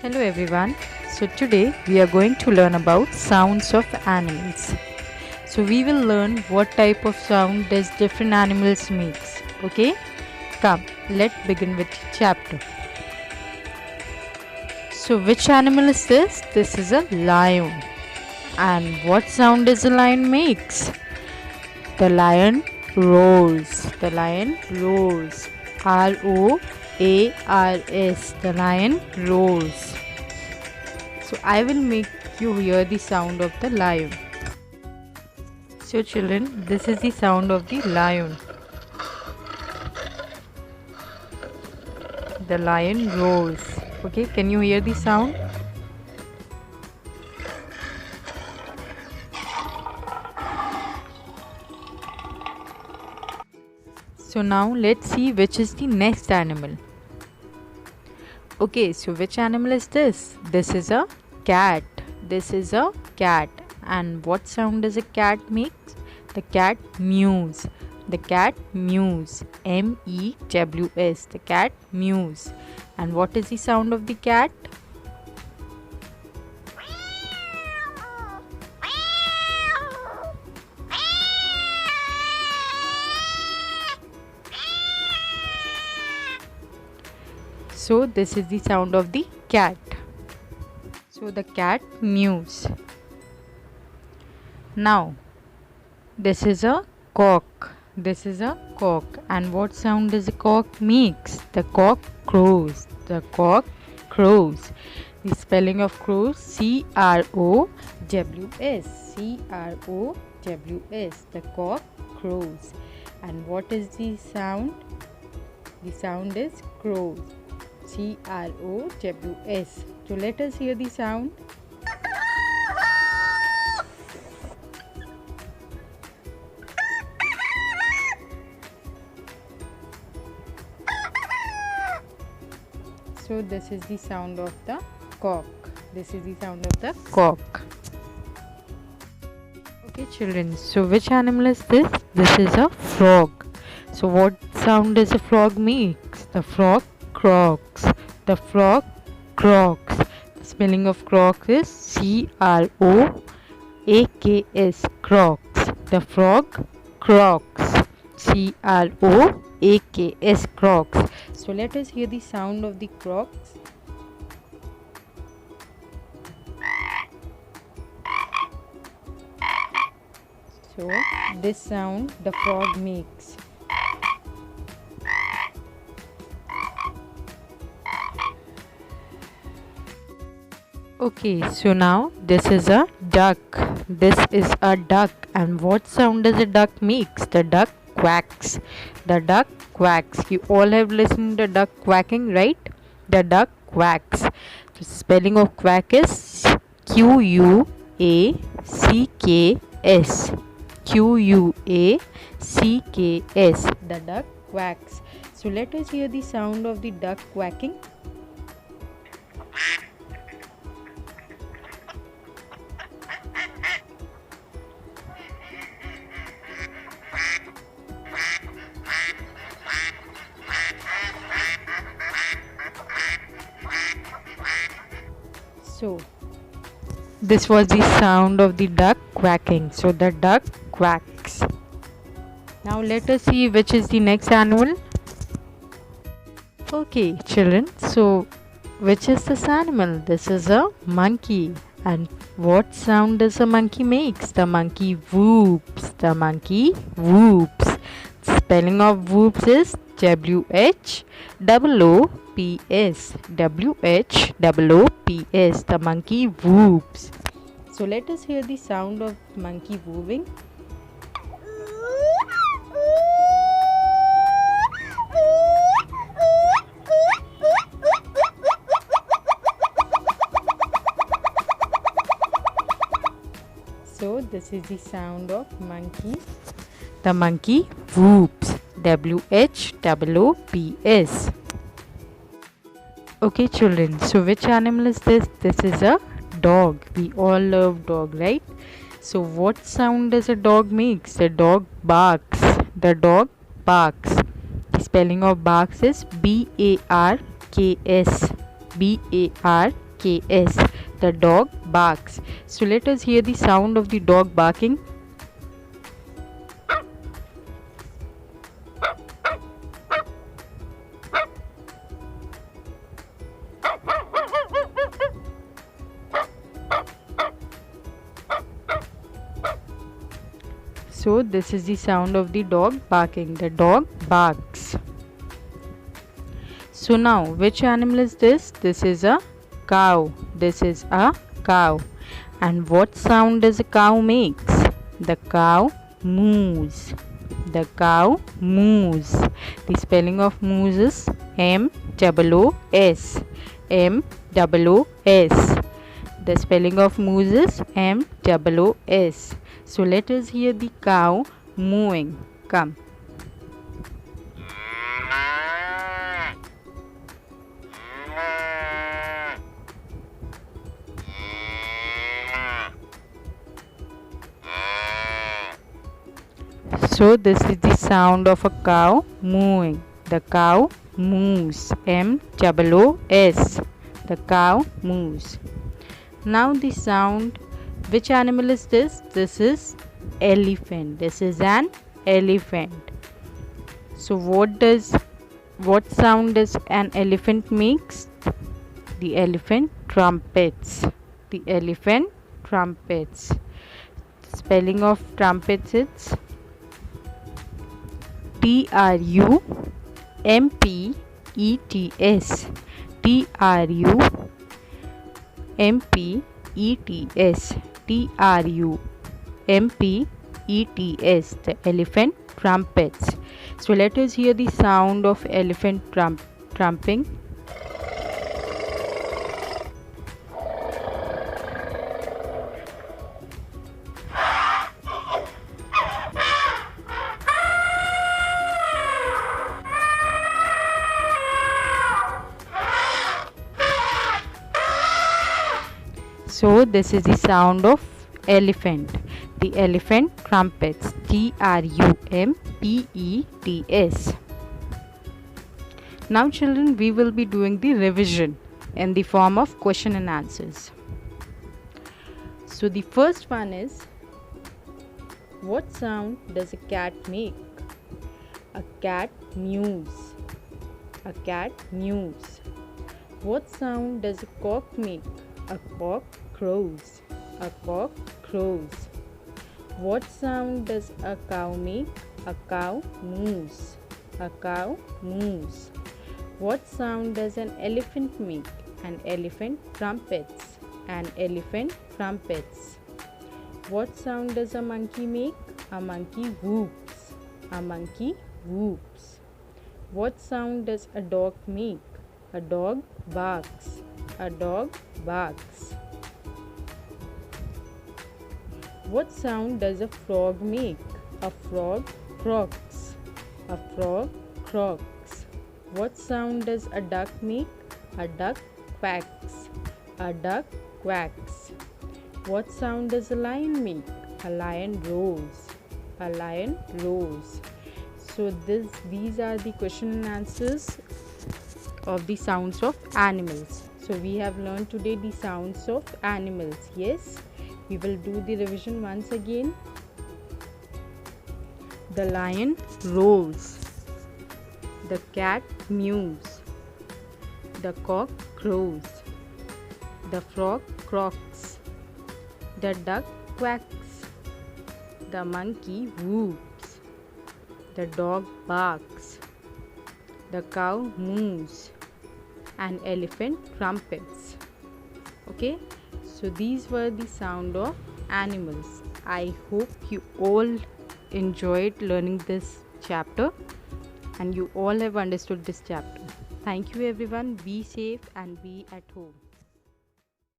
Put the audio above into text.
Hello everyone. So today we are going to learn about sounds of animals. So we will learn what type of sound does different animals makes. Okay? Come, let's begin with the chapter. So which animal is this? This is a lion. And what sound does a lion makes? The lion roars. The lion roars. R-O-A-R-S. The lion roars. So I will make you hear the sound of the lion. So children, this is the sound of the lion. The lion roars. Okay, can you hear the sound? So now let's see which is the next animal. Okay, so which animal is this? This is a cat. This is a cat. And what sound does a cat make? The cat mews. The cat mews. M-E-W-S. The cat mews. And what is the sound of the cat? So this is the sound of the cat. So the cat mews. Now this is a cock. This is a cock. And what sound does a cock makes? The cock crows. The cock crows. The spelling of crows C-R-O-W-S. C-R-O-W-S. The cock crows. And what is the sound? The sound is crows. C-R-O-W-S. So let us hear the sound. So this is the sound of the cock. This is the sound of the cock. Okay children, so which animal is this? This is a frog. So what sound does a frog makes? The frog croaks. The frog croaks. The spelling of croaks is C-R-O-A-K-S. Croaks. The frog croaks. C-R-O-A-K-S. Croaks. So let us hear the sound of the croaks. So this sound the frog makes. Okay, so now this is a duck. This is a duck. And what sound does a duck makes? The duck quacks. The duck quacks. You all have listened to the duck quacking, right? The duck quacks. The spelling of quack is Q-U-A-C-K-S. Q-U-A-C-K-S. The duck quacks. So let us hear the sound of the duck quacking. So this was the sound of the duck quacking. So the duck quacks. Now let us see which is the next animal. Okay children, so which is this animal? This is a monkey. And what sound does a monkey makes? The monkey whoops. The monkey whoops. Spelling of whoops is W-H-O-O-P-S. W-H-O-O-P-S. The monkey whoops. So let us hear the sound of monkey whooping. So this is the sound of monkey. The monkey whoops. W-H-O-O-P-S. Okay children, so which animal is this? This is a dog. We all love dog, right? So what sound does a dog makes? The dog barks. The dog barks. Spelling of barks is B-A-R-K-S. B-A-R-K-S. BARKS. The dog barks. So let us hear the sound of the dog barking. So this is the sound of the dog barking. The dog barks. So now, which animal is this? This is a cow. This is a cow. And what sound does a cow makes? The cow moos. The cow moos. The spelling of moos is M-O-O-S. M-O-O-S. The spelling of moos is M-O-O-S. So let us hear the cow mooing. Come. So this is the sound of a cow mooing. The cow moos. M-O-O-S. The cow moos. Now the sound. Which animal is this? This is elephant. This is an elephant. So what sound does an elephant makes? The elephant trumpets. The elephant trumpets. Spelling of trumpets is Trumpets. Trumpets. Trumpets. The elephant trumpets. So let us hear the sound of elephant trumping. So this is the sound of elephant. The elephant trumpets. Trumpets. Now children, we will be doing the revision in the form of question and answers. So the first one is, what sound does a cat make? A cat mews. A cat mews. What sound does a cock make? A cock crows. A cock crows. What sound does a cow make? A cow moos. A cow moos. What sound does an elephant make? An elephant trumpets. An elephant trumpets. What sound does a monkey make? A monkey whoops. A monkey whoops. What sound does a dog make? A dog barks. A dog barks. What sound does a frog make? A frog croaks. A frog croaks. What sound does a duck make? A duck quacks. A duck quacks. What sound does a lion make? A lion roars. A lion roars. So these are the question and answers of the sounds of animals. So we have learned today the sounds of animals. Yes, we will do the revision once again. The lion roars. The cat mews. The cock crows. The frog croaks. The duck quacks. The monkey whoops. The dog barks. The cow moos. An elephant trumpets. Okay, so these were the sound of animals. I hope you all enjoyed learning this chapter and you all have understood this chapter. Thank you everyone. Be safe and be at home.